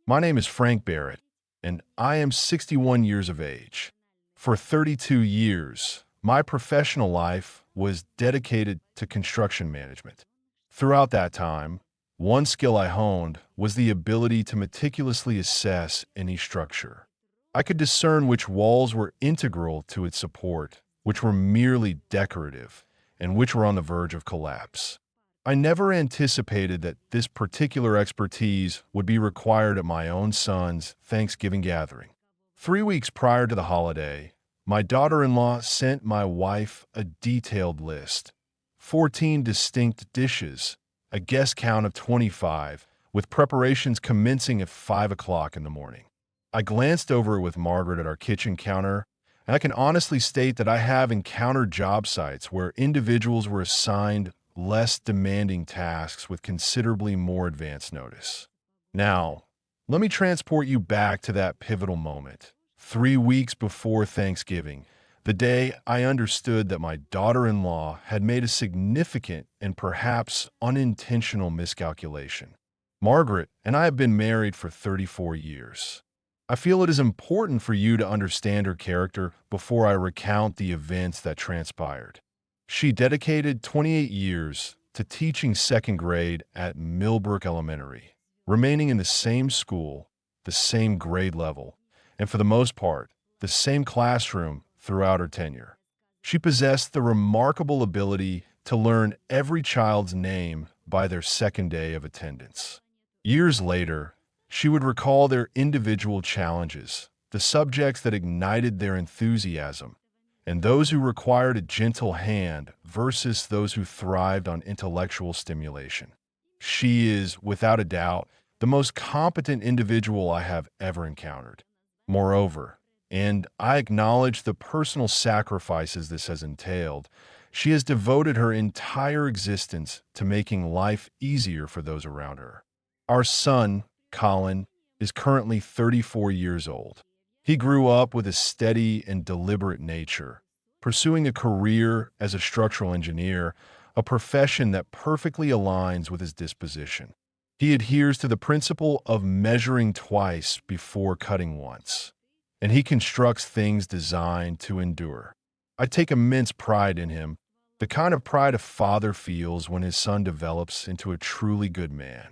My name is Frank Barrett, and I am 61 years of age. For 32 years, my professional life was dedicated to construction management. Throughout that time, one skill I honed was the ability to meticulously assess any structure. I could discern which walls were integral to its support, which were merely decorative, and which were on the verge of collapse. I never anticipated that this particular expertise would be required at my own son's Thanksgiving gathering. 3 weeks prior to the holiday, my daughter-in-law sent my wife a detailed list. 14 distinct dishes, a guest count of 25, with preparations commencing at 5 o'clock in the morning. I glanced over it with Margaret at our kitchen counter, and I can honestly state that I have encountered job sites where individuals were assigned less demanding tasks with considerably more advance notice. Now, let me transport you back to that pivotal moment. 3 weeks before Thanksgiving, the day I understood that my daughter-in-law had made a significant and perhaps unintentional miscalculation. Margaret and I have been married for 34 years. I feel it is important for you to understand her character before I recount the events that transpired. She dedicated 28 years to teaching second grade at Millbrook Elementary, remaining in the same school, the same grade level, and for the most part, the same classroom throughout her tenure. She possessed the remarkable ability to learn every child's name by their second day of attendance. Years later, she would recall their individual challenges, the subjects that ignited their enthusiasm, and those who required a gentle hand versus those who thrived on intellectual stimulation. She is, without a doubt, the most competent individual I have ever encountered. Moreover, and I acknowledge the personal sacrifices this has entailed, she has devoted her entire existence to making life easier for those around her. Our son, Colin, is currently 34 years old. He grew up with a steady and deliberate nature, pursuing a career as a structural engineer, a profession that perfectly aligns with his disposition. He adheres to the principle of measuring twice before cutting once, and he constructs things designed to endure. I take immense pride in him, the kind of pride a father feels when his son develops into a truly good man.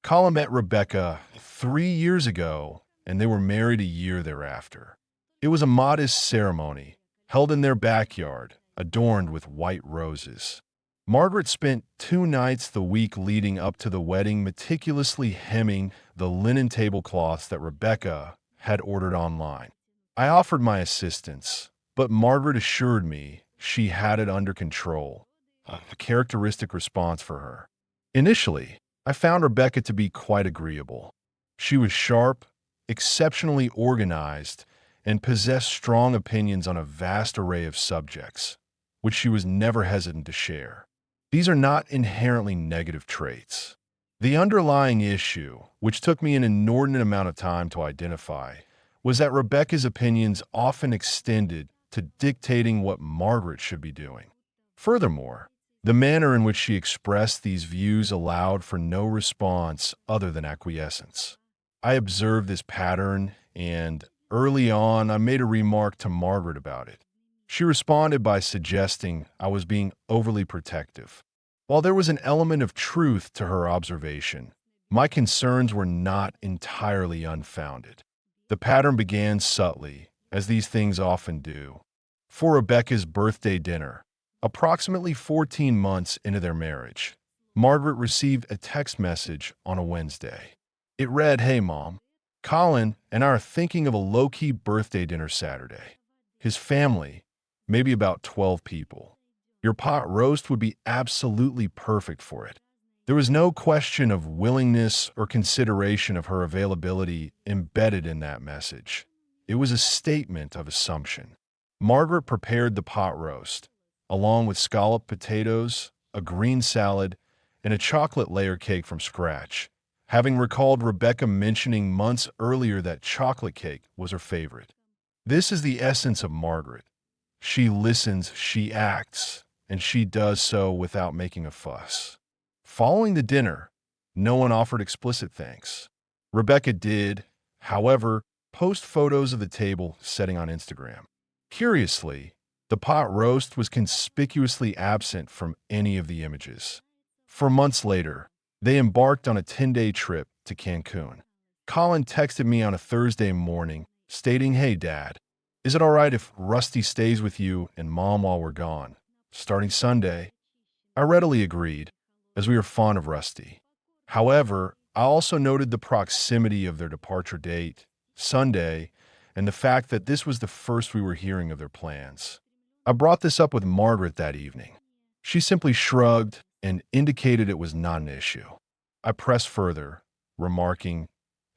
Colin met Rebecca 3 years ago, and they were married a year thereafter. It was a modest ceremony, held in their backyard, adorned with white roses. Margaret spent 2 nights the week leading up to the wedding meticulously hemming the linen tablecloths that Rebecca had ordered online. I offered my assistance, but Margaret assured me she had it under control, a characteristic response for her. Initially, I found Rebecca to be quite agreeable. She was sharp, exceptionally organized, and possessed strong opinions on a vast array of subjects, which she was never hesitant to share. These are not inherently negative traits. The underlying issue, which took me an inordinate amount of time to identify, was that Rebecca's opinions often extended to dictating what Margaret should be doing. Furthermore, the manner in which she expressed these views allowed for no response other than acquiescence. I observed this pattern, and early on, I made a remark to Margaret about it. She responded by suggesting I was being overly protective. While there was an element of truth to her observation, my concerns were not entirely unfounded. The pattern began subtly, as these things often do. For Rebecca's birthday dinner, approximately 14 months into their marriage, Margaret received a text message on a Wednesday. It read, "Hey Mom, Colin and I are thinking of a low-key birthday dinner Saturday. His family, maybe about 12 people. Your pot roast would be absolutely perfect for it." There was no question of willingness or consideration of her availability embedded in that message. It was a statement of assumption. Margaret prepared the pot roast, along with scalloped potatoes, a green salad, and a chocolate layer cake from scratch, having recalled Rebecca mentioning months earlier that chocolate cake was her favorite. This is the essence of Margaret. She listens, she acts, and she does so without making a fuss. Following the dinner, no one offered explicit thanks. Rebecca did, however, post photos of the table setting on Instagram. Curiously, the pot roast was conspicuously absent from any of the images. For months later, they embarked on a 10-day trip to Cancun. Colin texted me on a Thursday morning, stating, "Hey, Dad, is it all right if Rusty stays with you and Mom while we're gone? Starting Sunday." I readily agreed, as we were fond of Rusty. However, I also noted the proximity of their departure date, Sunday, and the fact that this was the first we were hearing of their plans. I brought this up with Margaret that evening. She simply shrugged and indicated it was not an issue. I pressed further, remarking,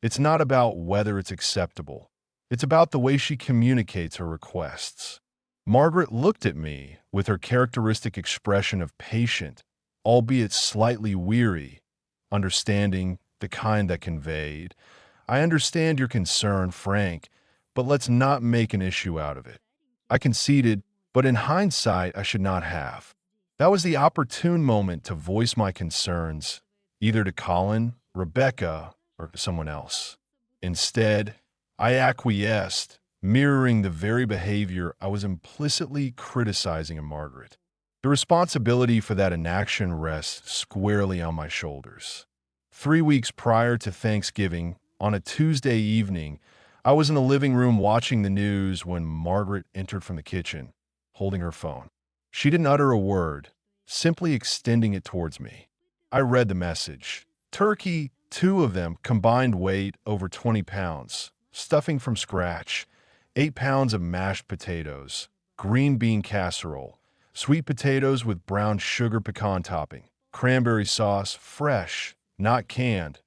"It's not about whether it's acceptable. It's about the way she communicates her requests." Margaret looked at me with her characteristic expression of patient, albeit slightly weary, understanding, the kind that conveyed, "I understand your concern, Frank, but let's not make an issue out of it." I conceded, but in hindsight, I should not have. That was the opportune moment to voice my concerns, either to Colin, Rebecca, or to someone else. Instead, I acquiesced, mirroring the very behavior I was implicitly criticizing in Margaret. The responsibility for that inaction rests squarely on my shoulders. 3 weeks prior to Thanksgiving, on a Tuesday evening, I was in the living room watching the news when Margaret entered from the kitchen, holding her phone. She didn't utter a word, simply extending it towards me. I read the message. Turkey, 2 of them, combined weight over 20 pounds, stuffing from scratch, 8 pounds of mashed potatoes, green bean casserole, sweet potatoes with brown sugar pecan topping, cranberry sauce, fresh, not canned,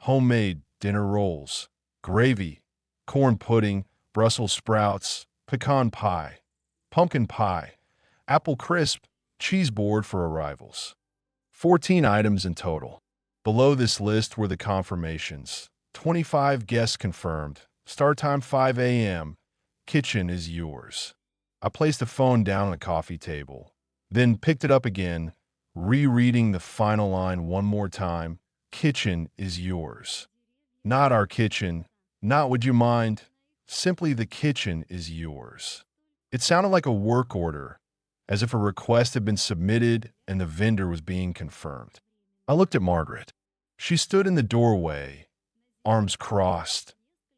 homemade dinner rolls, gravy, corn pudding, Brussels sprouts, pecan pie, pumpkin pie, apple crisp, cheese board for arrivals. 14 items in total. Below this list were the confirmations. 25 guests confirmed. Start time 5 a.m. Kitchen is yours. I placed the phone down on the coffee table, then picked it up again, rereading the final line one more time. Kitchen is yours. Not our kitchen, not would you mind, simply the kitchen is yours. It sounded like a work order, as if a request had been submitted and the vendor was being confirmed. I looked at Margaret. She stood in the doorway, arms crossed,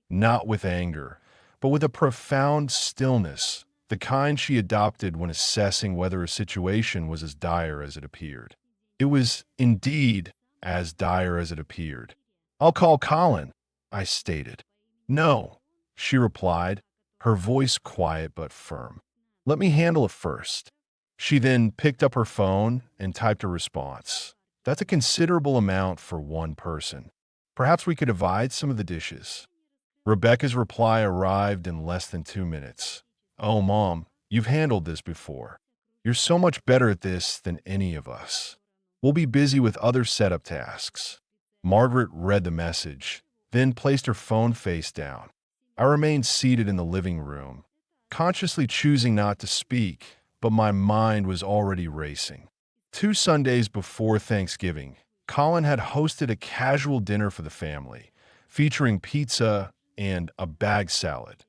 not with anger, but with a profound stillness, the kind she adopted when assessing whether a situation was as dire as it appeared. It was indeed as dire as it appeared. "I'll call Colin," I stated. "No," she replied, her voice quiet but firm. "Let me handle it first." She then picked up her phone and typed a response. "That's a considerable amount for one person. Perhaps we could divide some of the dishes." Rebecca's reply arrived in less than 2 minutes. "Oh, Mom, you've handled this before. You're so much better at this than any of us. We'll be busy with other setup tasks." Margaret read the message, then placed her phone face down. I remained seated in the living room, consciously choosing not to speak, but my mind was already racing. 2 Sundays before Thanksgiving, Colin had hosted a casual dinner for the family, featuring pizza and a bag salad.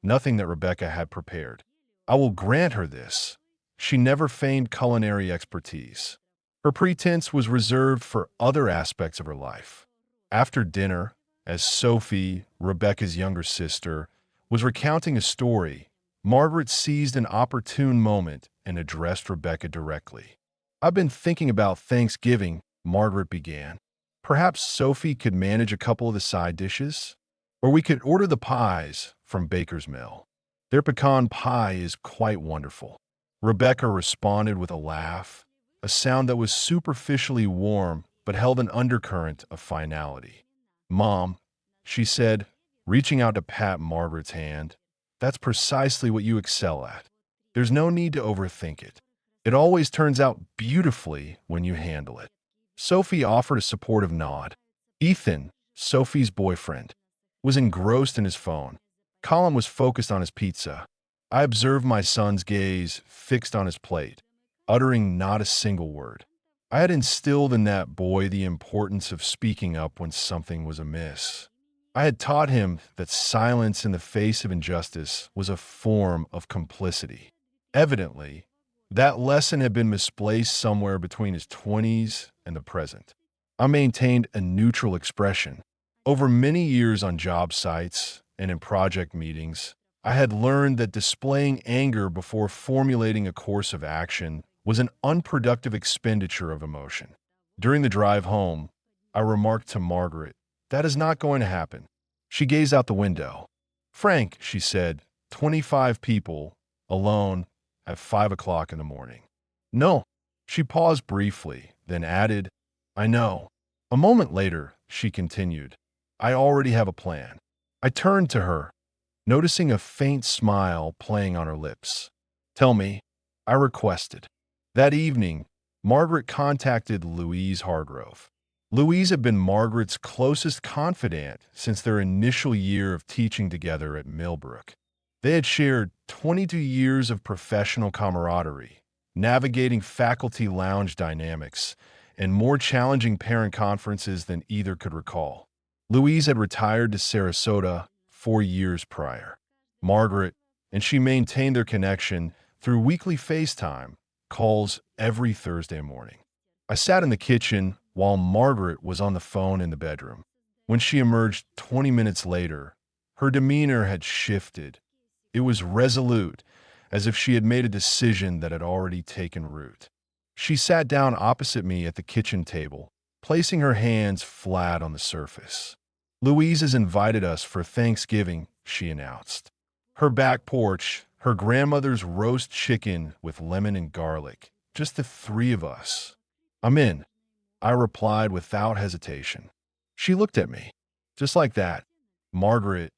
Nothing that Rebecca had prepared. I will grant her this. She never feigned culinary expertise. Her pretense was reserved for other aspects of her life. After dinner, as Sophie, Rebecca's younger sister, was recounting a story, Margaret seized an opportune moment and addressed Rebecca directly. "I've been thinking about Thanksgiving," Margaret began. "Perhaps Sophie could manage a couple of the side dishes? Or we could order the pies from Baker's Mill. Their pecan pie is quite wonderful." Rebecca responded with a laugh, a sound that was superficially warm but held an undercurrent of finality. "Mom," she said, reaching out to pat Margaret's hand, "that's precisely what you excel at. There's no need to overthink it. It always turns out beautifully when you handle it." Sophie offered a supportive nod. Ethan, Sophie's boyfriend, was engrossed in his phone. Colin was focused on his pizza. I observed my son's gaze fixed on his plate, uttering not a single word. I had instilled in that boy the importance of speaking up when something was amiss. I had taught him that silence in the face of injustice was a form of complicity. Evidently, that lesson had been misplaced somewhere between his 20s and the present. I maintained a neutral expression. Over many years on job sites and in project meetings, I had learned that displaying anger before formulating a course of action was an unproductive expenditure of emotion. During the drive home, I remarked to Margaret, "That is not going to happen." She gazed out the window. "Frank," she said, 25 people, alone, at 5 o'clock in the morning. "No." She paused briefly, then added, "I know." A moment later, she continued, "I already have a plan." I turned to her, noticing a faint smile playing on her lips. "Tell me," I requested. That evening, Margaret contacted Louise Hargrove. Louise had been Margaret's closest confidant since their initial year of teaching together at Millbrook. They had shared 22 years of professional camaraderie, navigating faculty lounge dynamics, and more challenging parent conferences than either could recall. Louise had retired to Sarasota 4 years prior. Margaret and she maintained their connection through weekly FaceTime calls every Thursday morning. I sat in the kitchen while Margaret was on the phone in the bedroom. When she emerged 20 minutes later, her demeanor had shifted. It was resolute, as if she had made a decision that had already taken root. She sat down opposite me at the kitchen table, placing her hands flat on the surface. "Louise has invited us for Thanksgiving," she announced. "Her back porch, her grandmother's roast chicken with lemon and garlic, just the three of us." "I'm in," I replied without hesitation. She looked at me. "Just like that." "Margaret,"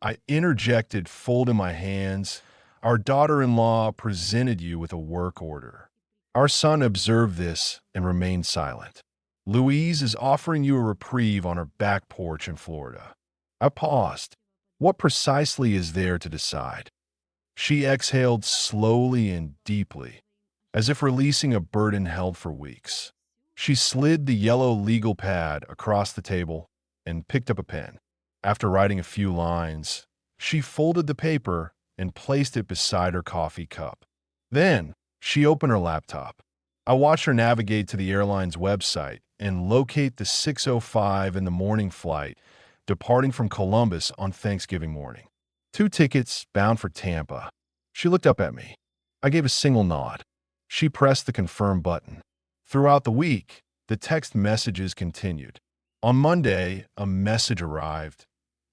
I interjected, folding my hands, "our daughter-in-law presented you with a work order." Our son observed this and remained silent. "Louise is offering you a reprieve on her back porch in Florida." I paused. What precisely is there to decide? She exhaled slowly and deeply, as if releasing a burden held for weeks. She slid the yellow legal pad across the table and picked up a pen. After writing a few lines, she folded the paper and placed it beside her coffee cup. Then, she opened her laptop. I watched her navigate to the airline's website and locate the 6:05 in the morning flight departing from Columbus on Thanksgiving morning. 2 tickets bound for Tampa. She looked up at me. I gave a single nod. She pressed the confirm button. Throughout the week, the text messages continued. On Monday, a message arrived.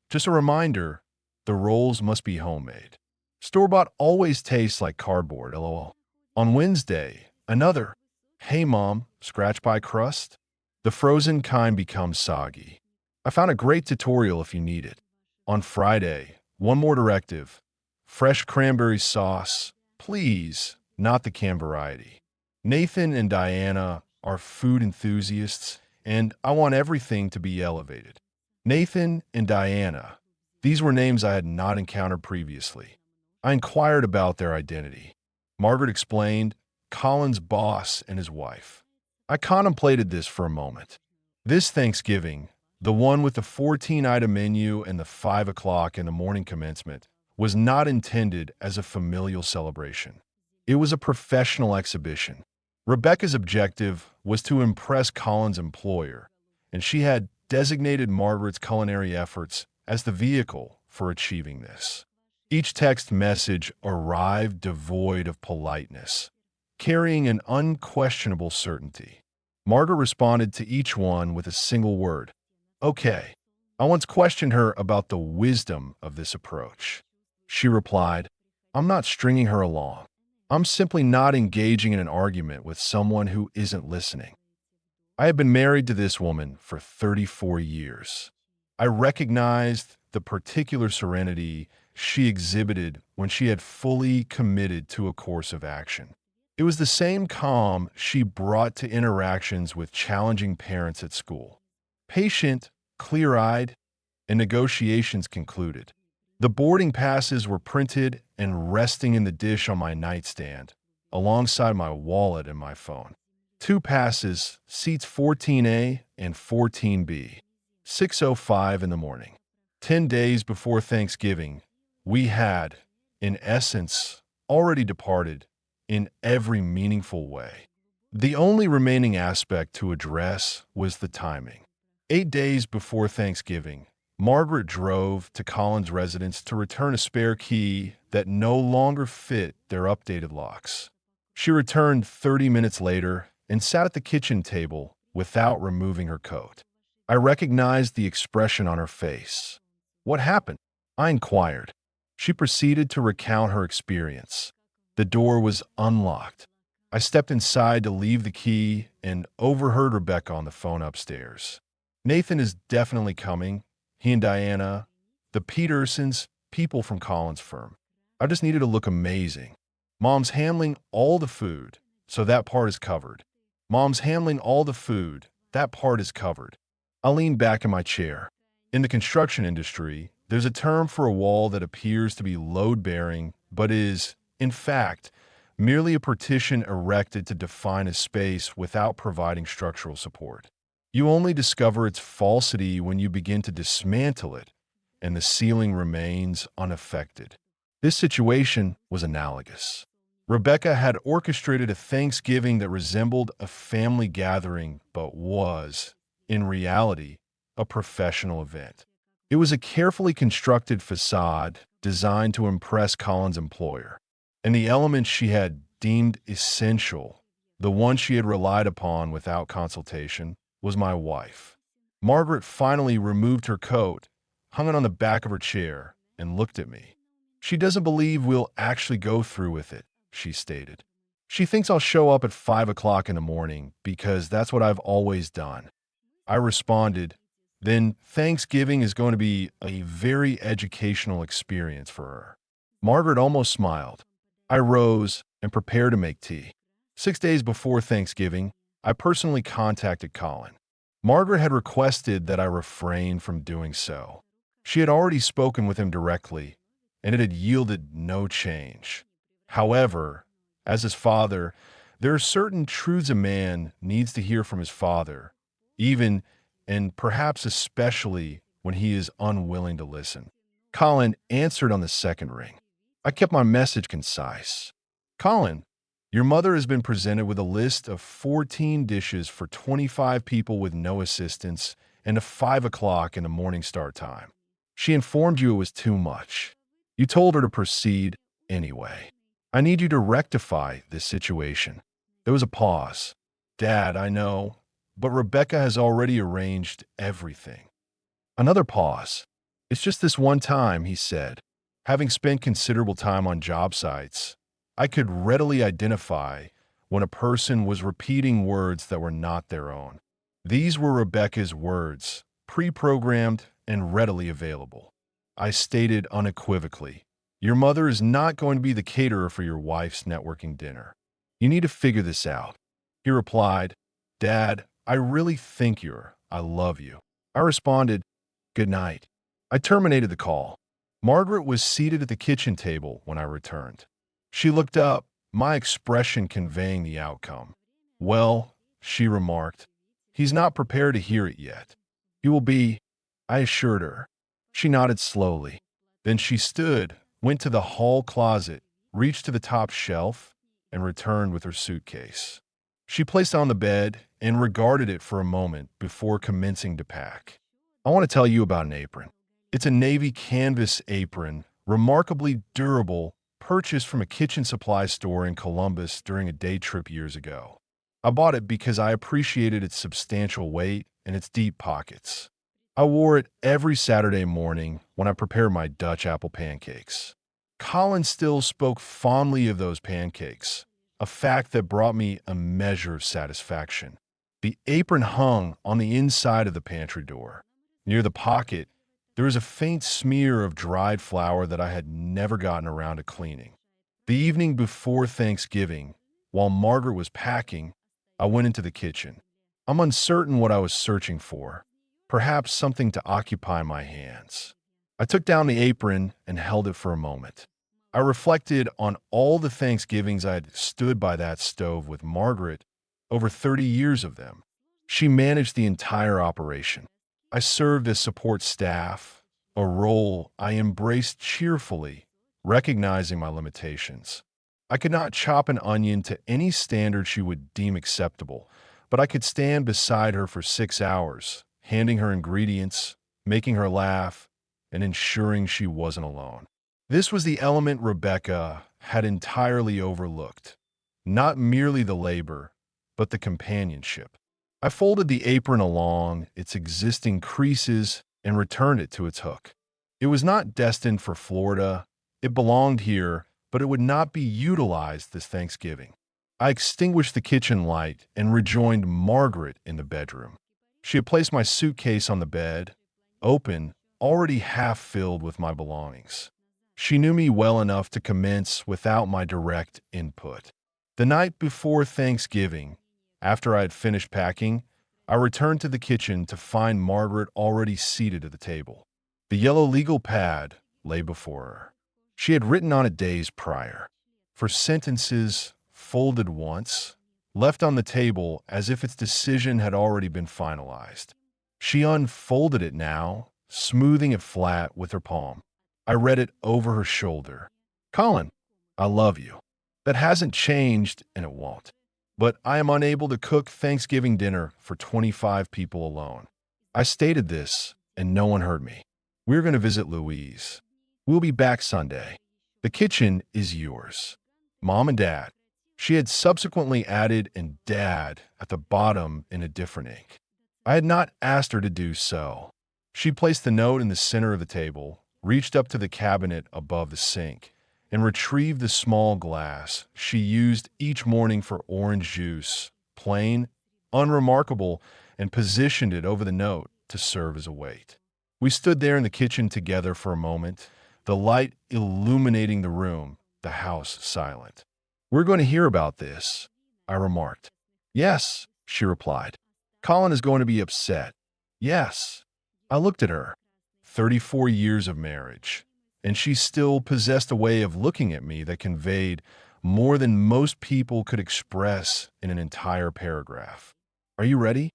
"Just a reminder, the rolls must be homemade. Store-bought always tastes like cardboard, lol." On Wednesday, another. "Hey mom, scratch by crust?" The frozen kind becomes soggy. "I found a great tutorial if you need it." On Friday, one more directive. "Fresh cranberry sauce, please, not the canned variety." Nathan and Diana are food enthusiasts, and I want everything to be elevated. Nathan and Diana. These were names I had not encountered previously. I inquired about their identity. Margaret explained, Colin's boss and his wife. I contemplated this for a moment. This Thanksgiving, the one with the 14-item menu and the 5 o'clock in the morning commencement, was not intended as a familial celebration. It was a professional exhibition. Rebecca's objective was to impress Colin's employer, and she had designated Margaret's culinary efforts as the vehicle for achieving this. Each text message arrived devoid of politeness, carrying an unquestionable certainty. Margaret responded to each one with a single word, "Okay." I once questioned her about the wisdom of this approach. She replied, "I'm not stringing her along. I'm simply not engaging in an argument with someone who isn't listening." I had been married to this woman for 34 years. I recognized the particular serenity she exhibited when she had fully committed to a course of action. It was the same calm she brought to interactions with challenging parents at school. Patient, clear-eyed, and negotiations concluded. The boarding passes were printed and resting in the dish on my nightstand, alongside my wallet and my phone. 2 passes, seats 14A and 14B, 6:05 in the morning. 10 days before Thanksgiving, we had, in essence, already departed in every meaningful way. The only remaining aspect to address was the timing. 8 days before Thanksgiving, Margaret drove to Colin's residence to return a spare key that no longer fit their updated locks. She returned 30 minutes later and sat at the kitchen table without removing her coat. I recognized the expression on her face. "What happened?" I inquired. She proceeded to recount her experience. The door was unlocked. I stepped inside to leave the key and overheard Rebecca on the phone upstairs. "Nathan is definitely coming. He and Diana, the Petersons, people from Colin's firm. I just needed to look amazing. Mom's handling all the food, so that part is covered. Mom's handling all the food, that part is covered." I leaned back in my chair. In the construction industry, there's a term for a wall that appears to be load-bearing, but is, in fact, merely a partition erected to define a space without providing structural support. You only discover its falsity when you begin to dismantle it, and the ceiling remains unaffected. This situation was analogous. Rebecca had orchestrated a Thanksgiving that resembled a family gathering, but was, in reality, a professional event. It was a carefully constructed facade designed to impress Colin's employer, and the elements she had deemed essential, the one she had relied upon without consultation, was my wife. Margaret finally removed her coat, hung it on the back of her chair, and looked at me. "She doesn't believe we'll actually go through with it," she stated. "She thinks I'll show up at 5 o'clock in the morning because that's what I've always done." I responded, "Then Thanksgiving is going to be a very educational experience for her." Margaret almost smiled. I rose and prepared to make tea. 6 days before Thanksgiving, I personally contacted Colin. Margaret had requested that I refrain from doing so. She had already spoken with him directly, and it had yielded no change. However, as his father, there are certain truths a man needs to hear from his father, even and perhaps especially when he is unwilling to listen. Colin answered on the second ring. I kept my message concise. "Colin, your mother has been presented with a list of 14 dishes for 25 people with no assistance and a 5 o'clock in the morning start time. She informed you it was too much. You told her to proceed anyway. I need you to rectify this situation." There was a pause. "Dad, I know, but Rebecca has already arranged everything." Another pause. "It's just this one time," he said. Having spent considerable time on job sites, I could readily identify when a person was repeating words that were not their own. These were Rebecca's words, pre-programmed and readily available. I stated unequivocally, "Your mother is not going to be the caterer for your wife's networking dinner. You need to figure this out." He replied, "Dad, I really think I love you." I responded, "Good night." I terminated the call. Margaret was seated at the kitchen table when I returned. She looked up, my expression conveying the outcome. "Well," she remarked, "he's not prepared to hear it yet." "He will be," I assured her. She nodded slowly. Then she stood, went to the hall closet, reached to the top shelf, and returned with her suitcase. She placed it on the bed and regarded it for a moment before commencing to pack. "I want to tell you about an apron. It's a navy canvas apron, remarkably durable, purchased from a kitchen supply store in Columbus during a day trip years ago. I bought it because I appreciated its substantial weight and its deep pockets. I wore it every Saturday morning when I prepared my Dutch apple pancakes." Colin still spoke fondly of those pancakes, a fact that brought me a measure of satisfaction. The apron hung on the inside of the pantry door. Near the pocket, there was a faint smear of dried flour that I had never gotten around to cleaning. The evening before Thanksgiving, while Margaret was packing, I went into the kitchen. I'm uncertain what I was searching for, perhaps something to occupy my hands. I took down the apron and held it for a moment. I reflected on all the Thanksgivings I had stood by that stove with Margaret, over 30 years of them. She managed the entire operation. I served as support staff, a role I embraced cheerfully, recognizing my limitations. I could not chop an onion to any standard she would deem acceptable, but I could stand beside her for 6 hours, handing her ingredients, making her laugh, and ensuring she wasn't alone. This was the element Rebecca had entirely overlooked. Not merely the labor, but the companionship. I folded the apron along its existing creases and returned it to its hook. It was not destined for Florida. It belonged here, but it would not be utilized this Thanksgiving. I extinguished the kitchen light and rejoined Margaret in the bedroom. She had placed my suitcase on the bed, open, already half filled with my belongings. She knew me well enough to commence without my direct input. The night before Thanksgiving, after I had finished packing, I returned to the kitchen to find Margaret already seated at the table. The yellow legal pad lay before her. She had written on it days prior, for sentences folded once, left on the table as if its decision had already been finalized. She unfolded it now, smoothing it flat with her palm. I read it over her shoulder. Colin, I love you. That hasn't changed, and it won't. But I am unable to cook Thanksgiving dinner for 25 people alone. I stated this, and no one heard me. We're going to visit Louise. We'll be back Sunday. The kitchen is yours. Mom and Dad. She had subsequently added and Dad at the bottom in a different ink. I had not asked her to do so. She placed the note in the center of the table, reached up to the cabinet above the sink, and retrieved the small glass she used each morning for orange juice, plain, unremarkable, and positioned it over the note to serve as a weight. We stood there in the kitchen together for a moment, the light illuminating the room, the house silent. We're going to hear about this, I remarked. Yes, she replied. Colin is going to be upset. Yes. I looked at her. 34 years of marriage, and she still possessed a way of looking at me that conveyed more than most people could express in an entire paragraph. Are you ready?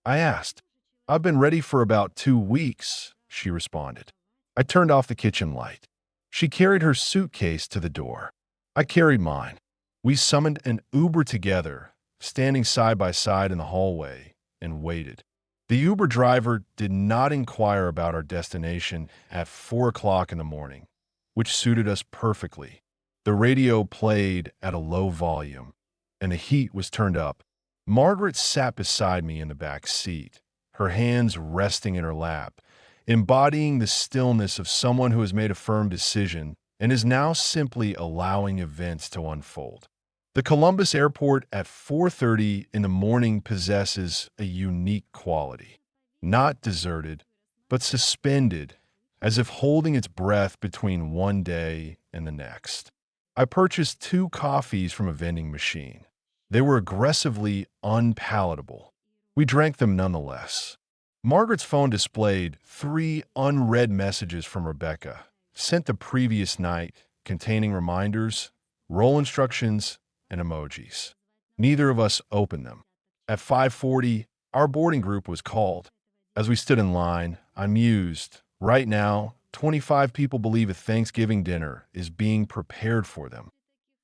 I asked. I've been ready for about 2 weeks, she responded. I turned off the kitchen light. She carried her suitcase to the door. I carried mine. We summoned an Uber together, standing side by side in the hallway, and waited. The Uber driver did not inquire about our destination at 4 o'clock in the morning, which suited us perfectly. The radio played at a low volume, and the heat was turned up. Margaret sat beside me in the back seat, her hands resting in her lap, embodying the stillness of someone who has made a firm decision and is now simply allowing events to unfold. The Columbus airport at 4:30 in the morning possesses a unique quality. Not deserted, but suspended, as if holding its breath between one day and the next. I purchased 2 coffees from a vending machine. They were aggressively unpalatable. We drank them nonetheless. Margaret's phone displayed 3 unread messages from Rebecca, sent the previous night, containing reminders, role instructions, and emojis. Neither of us opened them. At 5:40, our boarding group was called. As we stood in line, I mused. Right now, 25 people believe a Thanksgiving dinner is being prepared for them.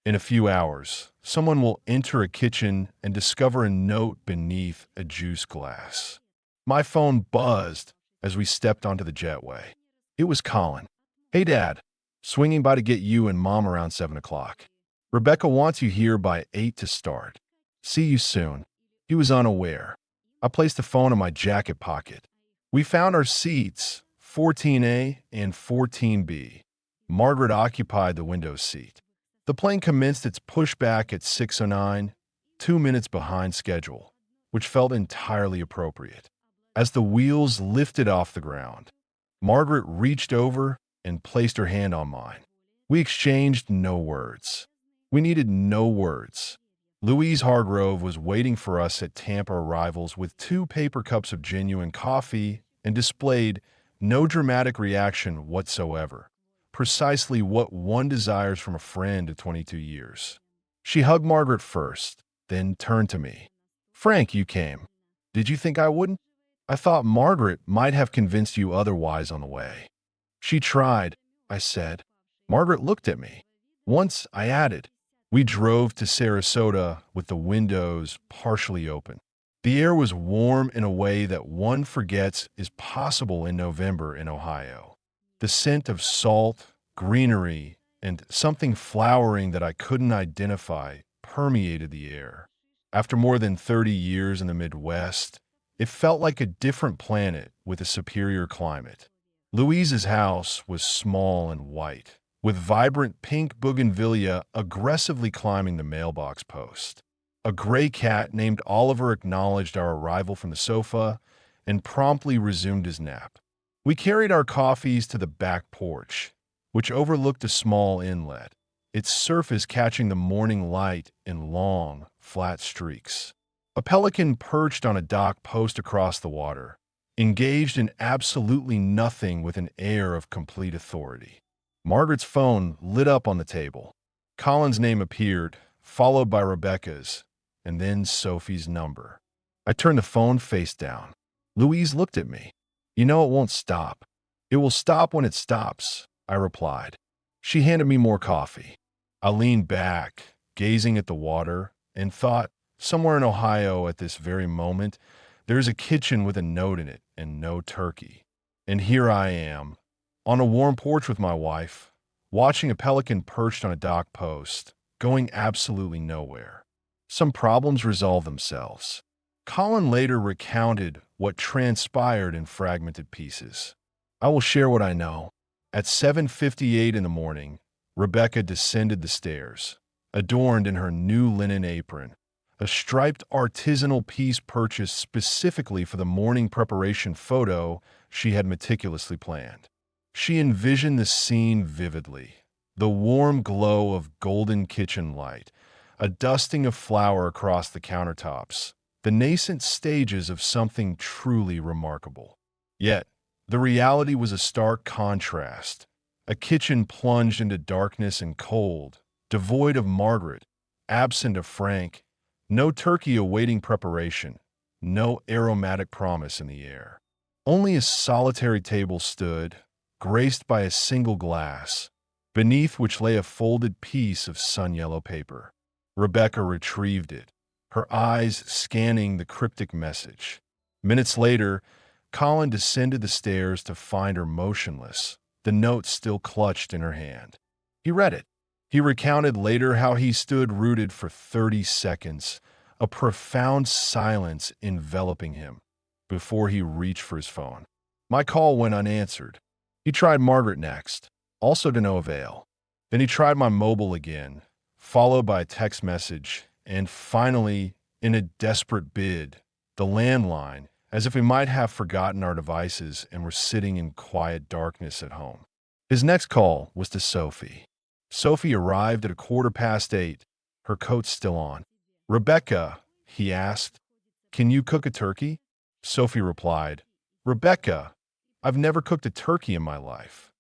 In a few hours, someone will enter a kitchen and discover a note beneath a juice glass. My phone buzzed as we stepped onto the jetway. It was Colin. Hey, Dad. Swinging by to get you and Mom around 7 o'clock. Rebecca wants you here by 8 to start. See you soon. He was unaware. I placed the phone in my jacket pocket. We found our seats, 14A and 14B. Margaret occupied the window seat. The plane commenced its pushback at 6:09, 2 minutes behind schedule, which felt entirely appropriate. As the wheels lifted off the ground, Margaret reached over and placed her hand on mine. We exchanged no words. We needed no words. Louise Hargrove was waiting for us at Tampa arrivals with 2 paper cups of genuine coffee and displayed no dramatic reaction whatsoever, precisely what one desires from a friend of 22 years. She hugged Margaret first, then turned to me. Frank, you came. Did you think I wouldn't? I thought Margaret might have convinced you otherwise on the way. She tried, I said. Margaret looked at me. Once, I added. We drove to Sarasota with the windows partially open. The air was warm in a way that one forgets is possible in November in Ohio. The scent of salt, greenery, and something flowering that I couldn't identify permeated the air. After more than 30 years in the Midwest, it felt like a different planet with a superior climate. Louise's house was small and white, with vibrant pink bougainvillea aggressively climbing the mailbox post. A gray cat named Oliver acknowledged our arrival from the sofa and promptly resumed his nap. We carried our coffees to the back porch, which overlooked a small inlet, its surface catching the morning light in long, flat streaks. A pelican perched on a dock post across the water, engaged in absolutely nothing with an air of complete authority. Margaret's phone lit up on the table. Colin's name appeared, followed by Rebecca's, and then Sophie's number. I turned the phone face down. Louise looked at me. You know it won't stop. It will stop when it stops, I replied. She handed me more coffee. I leaned back, gazing at the water, and thought, somewhere in Ohio at this very moment, there's a kitchen with a note in it and no turkey. And here I am, on a warm porch with my wife, watching a pelican perched on a dock post, going absolutely nowhere. Some problems resolve themselves. Colin later recounted what transpired in fragmented pieces. I will share what I know. At 7:58 in the morning, Rebecca descended the stairs, adorned in her new linen apron, a striped artisanal piece purchased specifically for the morning preparation photo she had meticulously planned. She envisioned the scene vividly, the warm glow of golden kitchen light, a dusting of flour across the countertops, the nascent stages of something truly remarkable. Yet, the reality was a stark contrast, a kitchen plunged into darkness and cold, devoid of Margaret, absent of Frank, no turkey awaiting preparation, no aromatic promise in the air. Only a solitary table stood, graced by a single glass, beneath which lay a folded piece of sun-yellow paper. Rebecca retrieved it, her eyes scanning the cryptic message. Minutes later, Colin descended the stairs to find her motionless, the note still clutched in her hand. He read it. He recounted later how he stood rooted for 30 seconds, a profound silence enveloping him, before he reached for his phone. My call went unanswered. He tried Margaret next, also to no avail. Then he tried my mobile again, followed by a text message, and finally, in a desperate bid, the landline, as if we might have forgotten our devices and were sitting in quiet darkness at home. His next call was to Sophie. Sophie arrived at 8:15, her coat still on. Rebecca, he asked, can you cook a turkey? Sophie replied, Rebecca, I've never cooked a turkey in my life.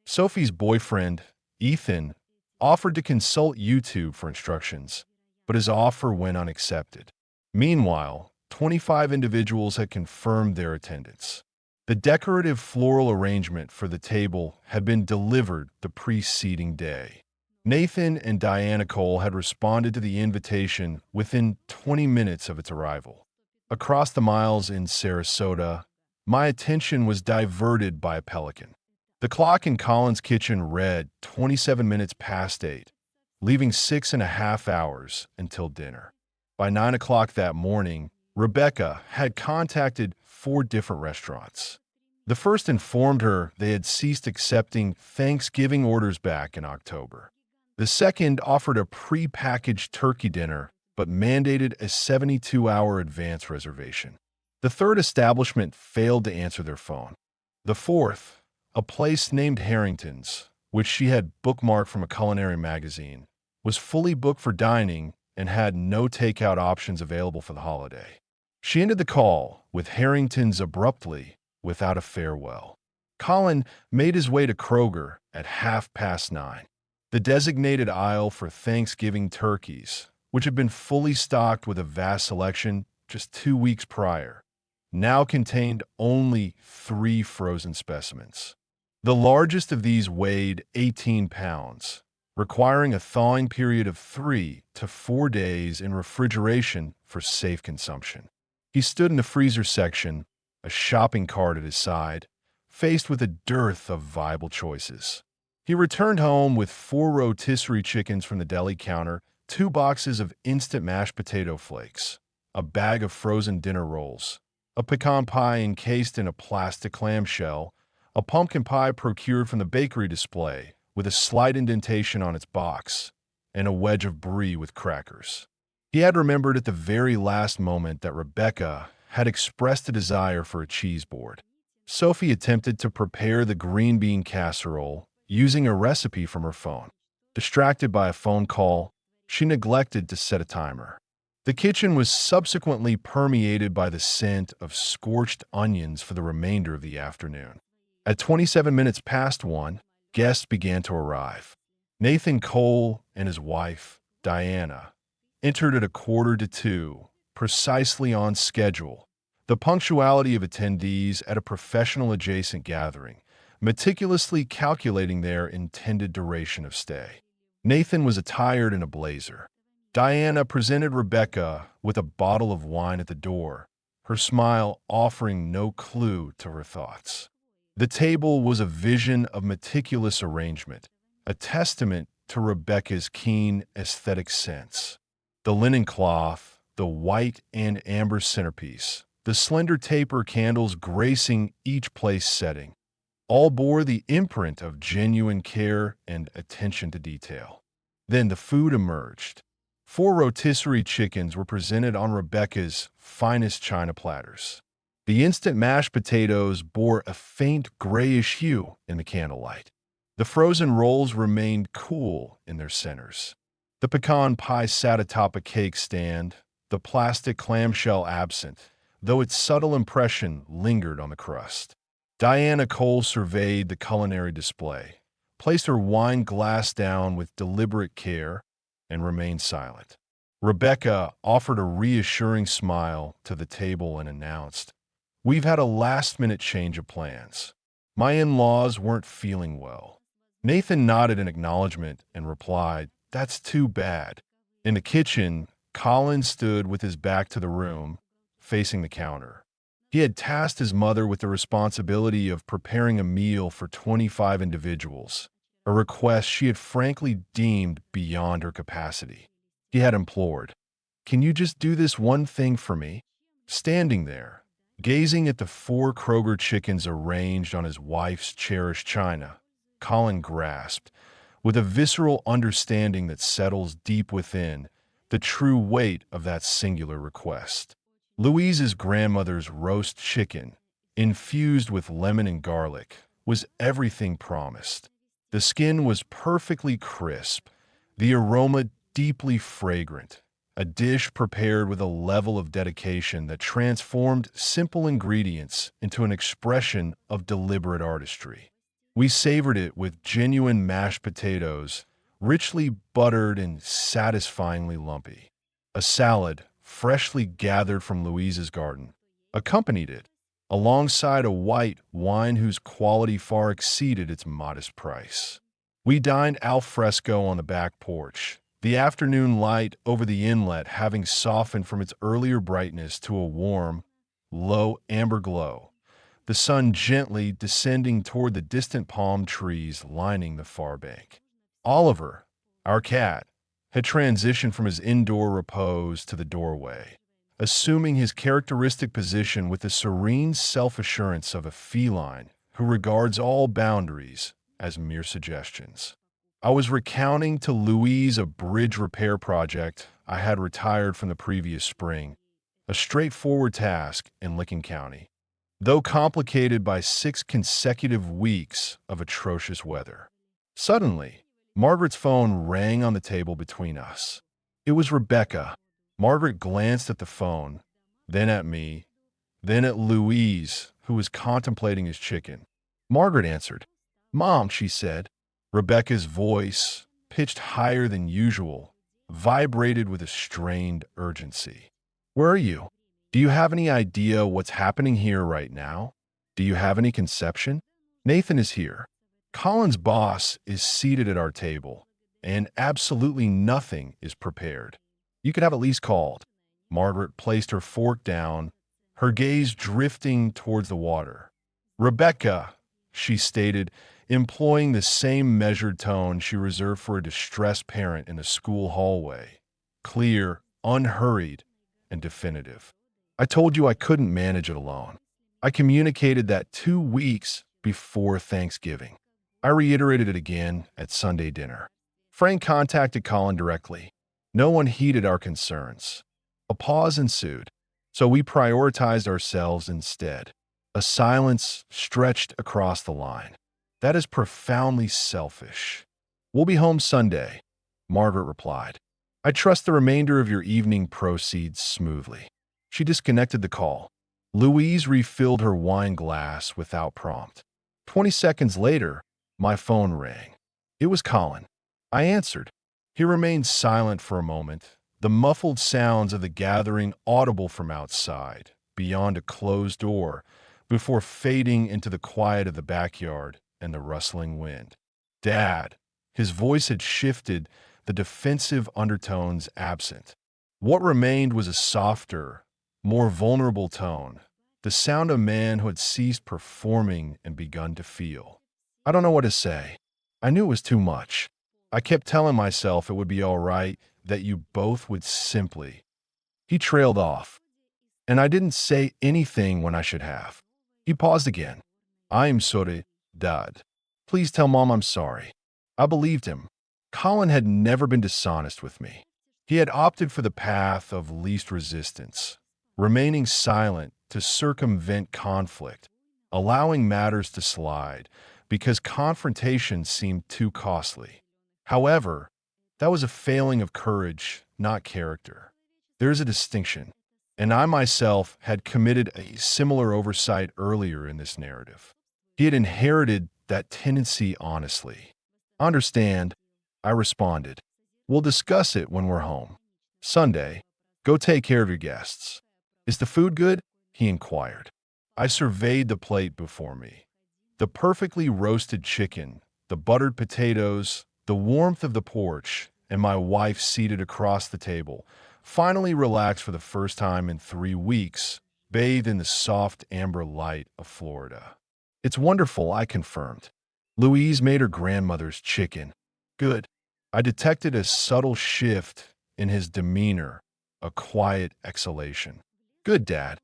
Sophie's boyfriend, Ethan, offered to consult YouTube for instructions, but his offer went unaccepted. Meanwhile, 25 individuals had confirmed their attendance. The decorative floral arrangement for the table had been delivered the preceding day. Nathan and Diana Cole had responded to the invitation within 20 minutes of its arrival. Across the miles in Sarasota, my attention was diverted by a pelican. The clock in Colin's kitchen read 27 minutes past 8, leaving 6.5 hours until dinner. By 9 o'clock that morning, Rebecca had contacted 4 different restaurants. The first informed her they had ceased accepting Thanksgiving orders back in October. The second offered a pre-packaged turkey dinner, but mandated a 72-hour advance reservation. The third establishment failed to answer their phone. The fourth, a place named Harrington's, which she had bookmarked from a culinary magazine, was fully booked for dining and had no takeout options available for the holiday. She ended the call with Harrington's abruptly, without a farewell. Colin made his way to Kroger at 9:30. The designated aisle for Thanksgiving turkeys, which had been fully stocked with a vast selection just 2 weeks prior, now contained only 3 frozen specimens. The largest of these weighed 18 pounds, requiring a thawing period of 3 to 4 days in refrigeration for safe consumption. He stood in the freezer section, a shopping cart at his side, faced with a dearth of viable choices. He returned home with 4 rotisserie chickens from the deli counter, 2 boxes of instant mashed potato flakes, a bag of frozen dinner rolls, a pecan pie encased in a plastic clamshell, a pumpkin pie procured from the bakery display with a slight indentation on its box, and a wedge of brie with crackers. He had remembered at the very last moment that Rebecca had expressed a desire for a cheese board. Sophie attempted to prepare the green bean casserole using a recipe from her phone. Distracted by a phone call, she neglected to set a timer. The kitchen was subsequently permeated by the scent of scorched onions for the remainder of the afternoon. At 27 minutes past 1, guests began to arrive. Nathan Cole and his wife, Diana, entered at 1:45, precisely on schedule. The punctuality of attendees at a professional adjacent gathering, meticulously calculating their intended duration of stay. Nathan was attired in a blazer. Diana presented Rebecca with a bottle of wine at the door, her smile offering no clue to her thoughts. The table was a vision of meticulous arrangement, a testament to Rebecca's keen aesthetic sense. The linen cloth, the white and amber centerpiece, the slender taper candles gracing each place setting, all bore the imprint of genuine care and attention to detail. Then the food emerged. 4 rotisserie chickens were presented on Rebecca's finest china platters. The instant mashed potatoes bore a faint grayish hue in the candlelight. The frozen rolls remained cool in their centers. The pecan pie sat atop a cake stand, the plastic clamshell absent, though its subtle impression lingered on the crust. Diana Cole surveyed the culinary display, placed her wine glass down with deliberate care, and remained silent. Rebecca offered a reassuring smile to the table and announced, "We've had a last-minute change of plans. My in-laws weren't feeling well." Nathan nodded in acknowledgement and replied, "That's too bad." In the kitchen, Colin stood with his back to the room, facing the counter. He had tasked his mother with the responsibility of preparing a meal for 25 individuals, a request she had frankly deemed beyond her capacity. He had implored, "Can you just do this one thing for me?" Standing there, gazing at the 4 Kroger chickens arranged on his wife's cherished china, Colin grasped, with a visceral understanding that settles deep within, the true weight of that singular request. Louise's grandmother's roast chicken, infused with lemon and garlic, was everything promised. The skin was perfectly crisp, the aroma deeply fragrant, a dish prepared with a level of dedication that transformed simple ingredients into an expression of deliberate artistry. We savored it with genuine mashed potatoes, richly buttered and satisfyingly lumpy. A salad, freshly gathered from Louise's garden, accompanied it, alongside a white wine whose quality far exceeded its modest price. We dined al fresco on the back porch, the afternoon light over the inlet having softened from its earlier brightness to a warm, low amber glow, the sun gently descending toward the distant palm trees lining the far bank. Oliver, our cat, had transitioned from his indoor repose to the doorway, assuming his characteristic position with the serene self-assurance of a feline who regards all boundaries as mere suggestions. I was recounting to Louise a bridge repair project I had retired from the previous spring, a straightforward task in Licking County, though complicated by 6 consecutive weeks of atrocious weather. Suddenly, Margaret's phone rang on the table between us. It was Rebecca. Margaret glanced at the phone, then at me, then at Louise, who was contemplating his chicken. Margaret answered. "Mom," she said. Rebecca's voice, pitched higher than usual, vibrated with a strained urgency. "Where are you? Do you have any idea what's happening here right now? Do you have any conception? Nathan is here." Colin's boss is seated at our table, and absolutely nothing is prepared. You could have at least called. Margaret placed her fork down, her gaze drifting towards the water. Rebecca, she stated, employing the same measured tone she reserved for a distressed parent in a school hallway. Clear, unhurried, and definitive. I told you I couldn't manage it alone. I communicated that 2 weeks before Thanksgiving. I reiterated it again at Sunday dinner. Frank contacted Colin directly. No one heeded our concerns. A pause ensued, so we prioritized ourselves instead. A silence stretched across the line. That is profoundly selfish. We'll be home Sunday, Margaret replied. I trust the remainder of your evening proceeds smoothly. She disconnected the call. Louise refilled her wine glass without prompt. 20 seconds later, my phone rang. It was Colin. I answered. He remained silent for a moment, the muffled sounds of the gathering audible from outside, beyond a closed door, before fading into the quiet of the backyard and the rustling wind. Dad. His voice had shifted, the defensive undertones absent. What remained was a softer, more vulnerable tone, the sound of a man who had ceased performing and begun to feel. I don't know what to say. I knew it was too much. I kept telling myself it would be all right, that you both would simply. He trailed off, and I didn't say anything when I should have. He paused again. I'm sorry, Dad. Please tell Mom I'm sorry. I believed him. Colin had never been dishonest with me. He had opted for the path of least resistance, remaining silent to circumvent conflict, allowing matters to slide because confrontation seemed too costly. However, that was a failing of courage, not character. There is a distinction, and I myself had committed a similar oversight earlier in this narrative. He had inherited that tendency honestly. Understand, I responded. We'll discuss it when we're home. Sunday, go take care of your guests. Is the food good? He inquired. I surveyed the plate before me. The perfectly roasted chicken, the buttered potatoes, the warmth of the porch, and my wife seated across the table, finally relaxed for the first time in 3 weeks, bathed in the soft amber light of Florida. It's wonderful, I confirmed. Louise made her grandmother's chicken. Good. I detected a subtle shift in his demeanor, a quiet exhalation. Good, Dad.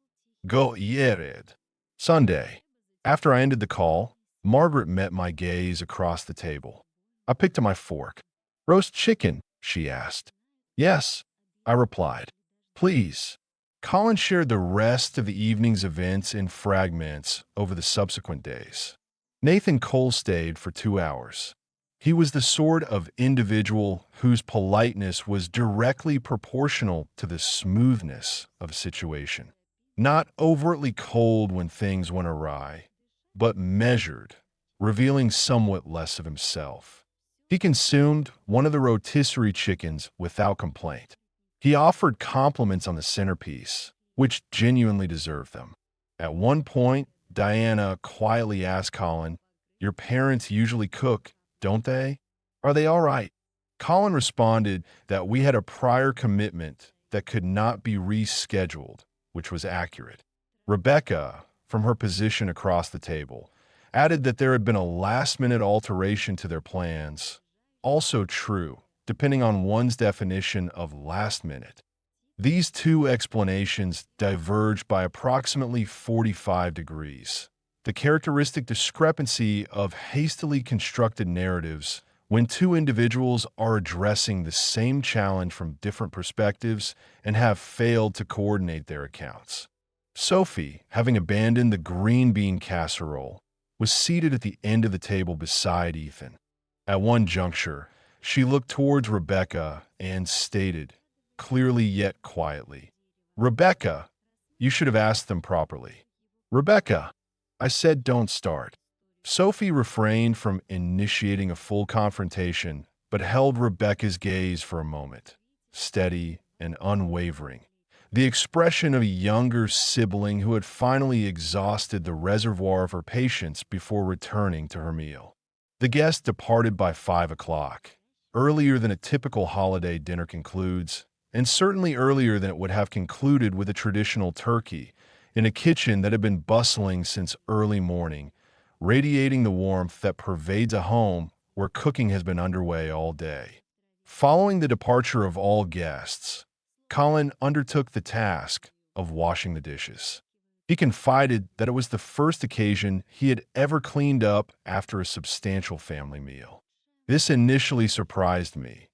Go it. Sunday. After I ended the call, Margaret met my gaze across the table. I picked up my fork. Roast chicken, she asked. Yes, I replied. Please. Colin shared the rest of the evening's events in fragments over the subsequent days. Nathan Cole stayed for 2 hours. He was the sort of individual whose politeness was directly proportional to the smoothness of a situation. Not overtly cold when things went awry, but measured, revealing somewhat less of himself. He consumed one of the rotisserie chickens without complaint. He offered compliments on the centerpiece, which genuinely deserved them. At one point, Diana quietly asked Colin, "Your parents usually cook, don't they? Are they all right?" Colin responded that we had a prior commitment that could not be rescheduled, which was accurate. Rebecca, from her position across the table, added that there had been a last-minute alteration to their plans. Also true, depending on one's definition of last minute. These two explanations diverged by approximately 45 degrees. The characteristic discrepancy of hastily constructed narratives when two individuals are addressing the same challenge from different perspectives and have failed to coordinate their accounts. Sophie, having abandoned the green bean casserole, was seated at the end of the table beside Ethan. At one juncture, she looked towards Rebecca and stated, clearly yet quietly, "Rebecca, you should have asked them properly." "Rebecca," I said, "don't start." Sophie refrained from initiating a full confrontation, but held Rebecca's gaze for a moment, steady and unwavering, the expression of a younger sibling who had finally exhausted the reservoir of her patience before returning to her meal. The guest departed by 5 o'clock, earlier than a typical holiday dinner concludes, and certainly earlier than it would have concluded with a traditional turkey, in a kitchen that had been bustling since early morning, radiating the warmth that pervades a home where cooking has been underway all day. Following the departure of all guests, Colin undertook the task of washing the dishes. He confided that it was the first occasion he had ever cleaned up after a substantial family meal. This initially surprised me,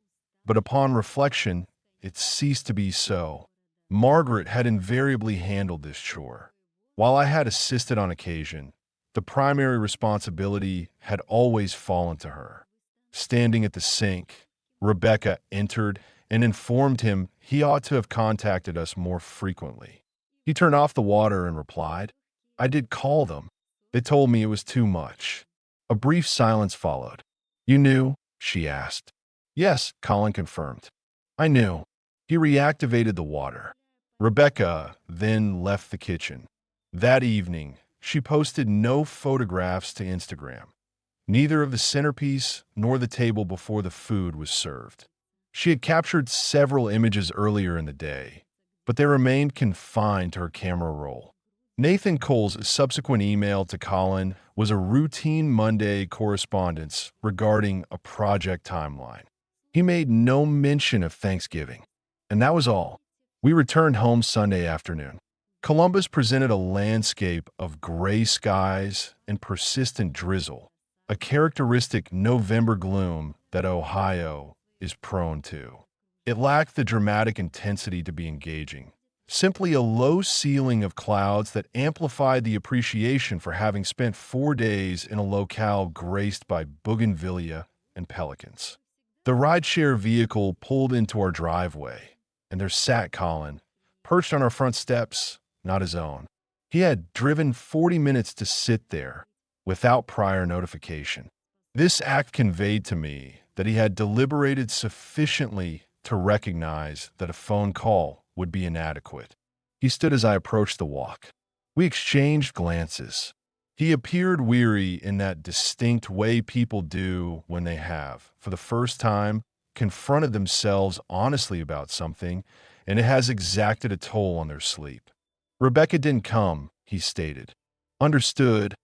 but upon reflection, it ceased to be so. Margaret had invariably handled this chore. While I had assisted on occasion, the primary responsibility had always fallen to her. Standing at the sink, Rebecca entered and informed him he ought to have contacted us more frequently. He turned off the water and replied, "I did call them. They told me it was too much." A brief silence followed. "You knew?" she asked. "Yes," Colin confirmed. "I knew." He reactivated the water. Rebecca then left the kitchen. That evening, she posted no photographs to Instagram, neither of the centerpiece nor the table before the food was served. She had captured several images earlier in the day, but they remained confined to her camera roll. Nathan Cole's subsequent email to Colin was a routine Monday correspondence regarding a project timeline. He made no mention of Thanksgiving, and that was all. We returned home Sunday afternoon. Columbus presented a landscape of gray skies and persistent drizzle, a characteristic November gloom that Ohio is prone to. It lacked the dramatic intensity to be engaging, simply a low ceiling of clouds that amplified the appreciation for having spent 4 days in a locale graced by bougainvillea and pelicans. The rideshare vehicle pulled into our driveway, and there sat Colin, perched on our front steps, not his own. He had driven 40 minutes to sit there, without prior notification. This act conveyed to me that he had deliberated sufficiently to recognize that a phone call would be inadequate. He stood as I approached the walk. We exchanged glances. He appeared weary in that distinct way people do when they have, for the first time, confronted themselves honestly about something, and it has exacted a toll on their sleep. "Rebecca didn't come," he stated. "Understood,"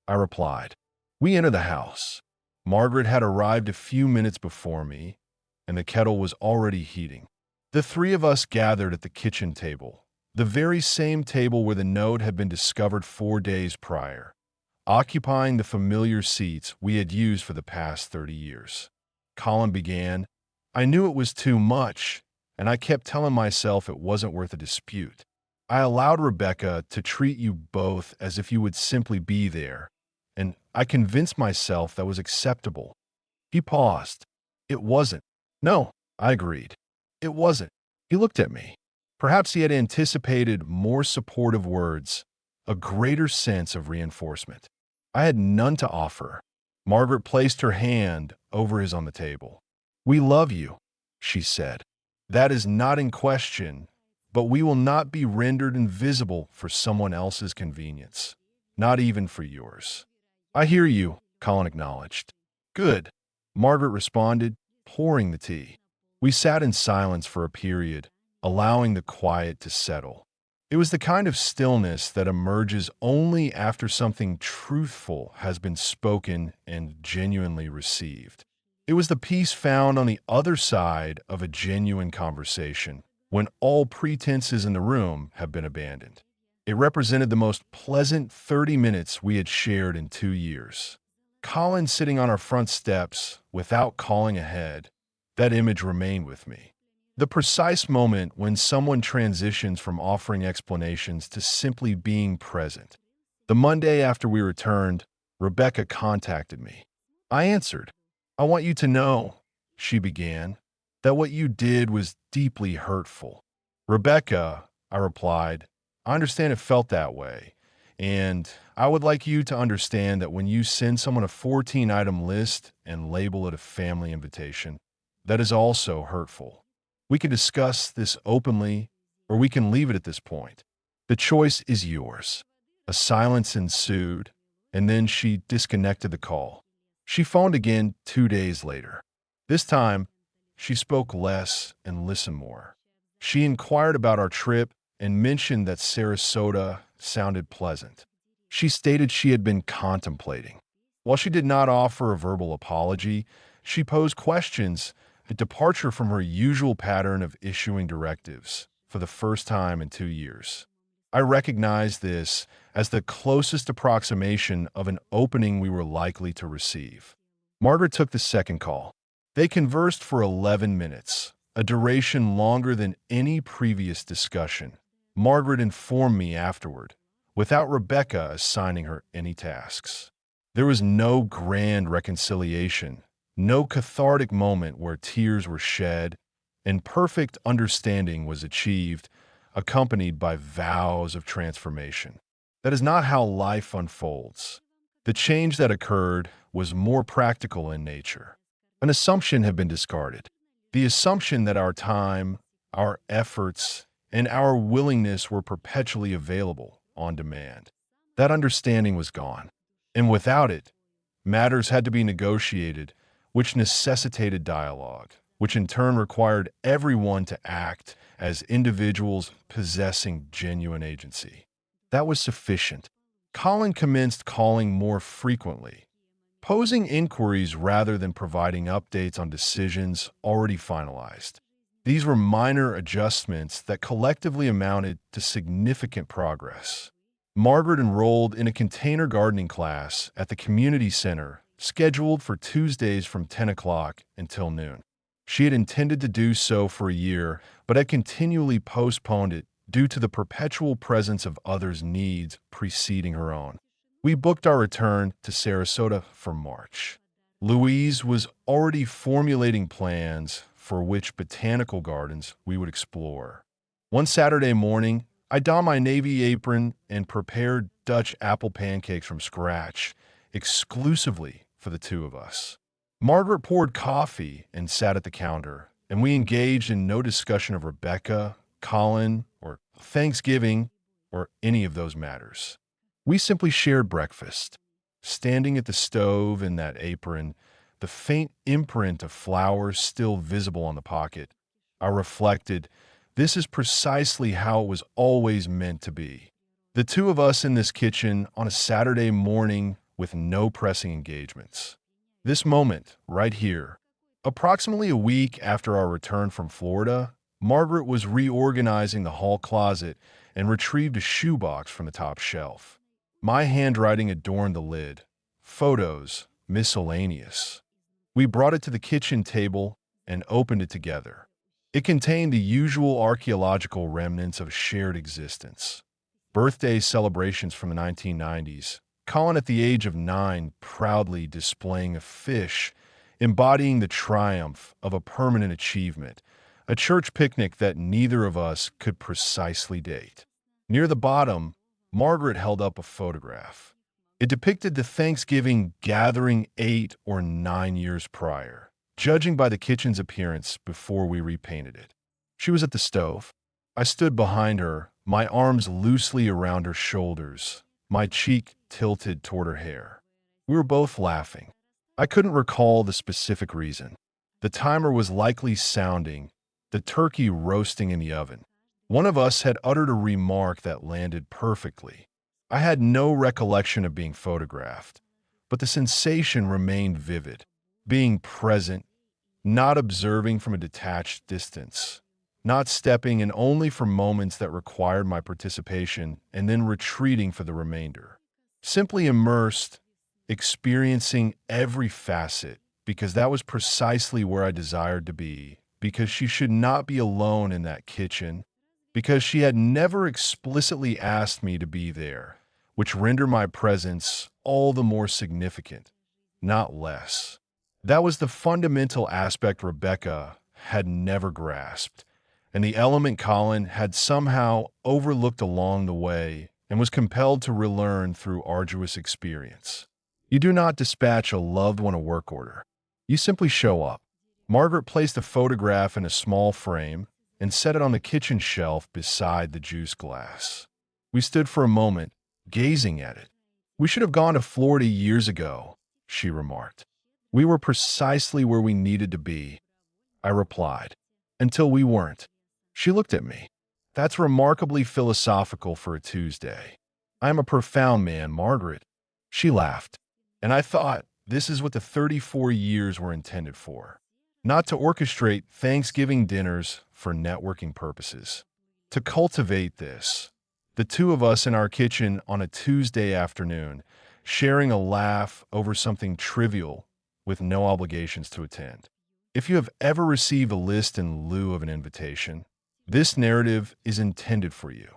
I replied. We entered the house. Margaret had arrived a few minutes before me, and the kettle was already heating. The three of us gathered at the kitchen table, the very same table where the note had been discovered 4 days prior, occupying the familiar seats we had used for the past 30 years. Colin began, "I knew it was too much, and I kept telling myself it wasn't worth a dispute. I allowed Rebecca to treat you both as if you would simply be there, and I convinced myself that was acceptable." He paused. "It wasn't." "No," I agreed. "It wasn't." He looked at me. Perhaps he had anticipated more supportive words, a greater sense of reinforcement. I had none to offer. Margaret placed her hand over his on the table. "We love you," she said. "That is not in question, but we will not be rendered invisible for someone else's convenience, not even for yours." "I hear you," Colin acknowledged. "Good," Margaret responded, pouring the tea. We sat in silence for a period, allowing the quiet to settle. It was the kind of stillness that emerges only after something truthful has been spoken and genuinely received. It was the peace found on the other side of a genuine conversation, when all pretenses in the room have been abandoned. It represented the most pleasant 30 minutes we had shared in 2 years. Colin sitting on our front steps without calling ahead, that image remained with me. The precise moment when someone transitions from offering explanations to simply being present. The Monday after we returned, Rebecca contacted me. I answered. "I want you to know," she began, "that what you did was deeply hurtful." "Rebecca," I replied, "I understand it felt that way, and I would like you to understand that when you send someone a 14-item list and label it a family invitation, that is also hurtful. We can discuss this openly, or we can leave it at this point. The choice is yours." A silence ensued, and then she disconnected the call. She phoned again 2 days later. This time, she spoke less and listened more. She inquired about our trip and mentioned that Sarasota sounded pleasant. She stated she had been contemplating. While she did not offer a verbal apology, she posed questions, a departure from her usual pattern of issuing directives for the first time in 2 years. I recognized this as the closest approximation of an opening we were likely to receive. Margaret took the second call. They conversed for 11 minutes, a duration longer than any previous discussion. Margaret informed me afterward, without Rebecca assigning her any tasks. There was no grand reconciliation, no cathartic moment where tears were shed, and perfect understanding was achieved, accompanied by vows of transformation. That is not how life unfolds. The change that occurred was more practical in nature. An assumption had been discarded. The assumption that our time, our efforts, and our willingness were perpetually available on demand. That understanding was gone. And without it, matters had to be negotiated, which necessitated dialogue, which in turn required everyone to act as individuals possessing genuine agency. That was sufficient. Colin commenced calling more frequently, posing inquiries rather than providing updates on decisions already finalized. These were minor adjustments that collectively amounted to significant progress. Margaret enrolled in a container gardening class at the community center, scheduled for Tuesdays from 10 o'clock until noon. She had intended to do so for a year, but had continually postponed it due to the perpetual presence of others' needs preceding her own. We booked our return to Sarasota for March. Louise was already formulating plans for which botanical gardens we would explore. One Saturday morning, I donned my navy apron and prepared Dutch apple pancakes from scratch, exclusively for the two of us. Margaret poured coffee and sat at the counter, and we engaged in no discussion of Rebecca, Colin, or Thanksgiving, or any of those matters. We simply shared breakfast. Standing at the stove in that apron, the faint imprint of flowers still visible on the pocket, I reflected, this is precisely how it was always meant to be. The two of us in this kitchen on a Saturday morning with no pressing engagements. This moment, right here, approximately a week after our return from Florida, Margaret was reorganizing the hall closet and retrieved a shoebox from the top shelf. My handwriting adorned the lid. Photos, miscellaneous. We brought it to the kitchen table and opened it together. It contained the usual archaeological remnants of a shared existence. Birthday celebrations from the 1990s, Colin at the age of 9 proudly displaying a fish, embodying the triumph of a permanent achievement, a church picnic that neither of us could precisely date. Near the bottom, Margaret held up a photograph. It depicted the Thanksgiving gathering 8 or 9 years prior, judging by the kitchen's appearance before we repainted it. She was at the stove. I stood behind her, my arms loosely around her shoulders, my cheek tilted toward her hair. We were both laughing. I couldn't recall the specific reason. The timer was likely sounding, the turkey roasting in the oven. One of us had uttered a remark that landed perfectly. I had no recollection of being photographed, but the sensation remained vivid. Being present, not observing from a detached distance, not stepping in only for moments that required my participation and then retreating for the remainder. Simply immersed, experiencing every facet, because that was precisely where I desired to be, because she should not be alone in that kitchen, because she had never explicitly asked me to be there, which rendered my presence all the more significant, not less. That was the fundamental aspect Rebecca had never grasped, and the element Colin had somehow overlooked along the way and was compelled to relearn through arduous experience. You do not dispatch a loved one a work order. You simply show up. Margaret placed a photograph in a small frame and set it on the kitchen shelf beside the juice glass. We stood for a moment, gazing at it. "We should have gone to Florida years ago," she remarked. We were precisely where we needed to be, I replied. Until we weren't. She looked at me. That's remarkably philosophical for a Tuesday. I am a profound man, Margaret. She laughed. And I thought, this is what the 34 years were intended for. Not to orchestrate Thanksgiving dinners for networking purposes. To cultivate this. The two of us in our kitchen on a Tuesday afternoon, sharing a laugh over something trivial with no obligations to attend. If you have ever received a list in lieu of an invitation, this narrative is intended for you.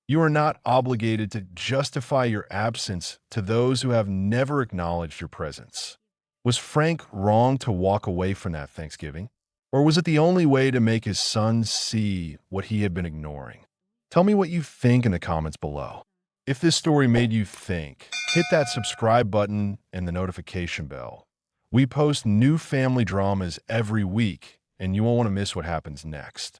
You are not obligated to justify your absence to those who have never acknowledged your presence. Was Frank wrong to walk away from that Thanksgiving? Or was it the only way to make his son see what he had been ignoring? Tell me what you think in the comments below. If this story made you think, hit that subscribe button and the notification bell. We post new family dramas every week, and you won't want to miss what happens next.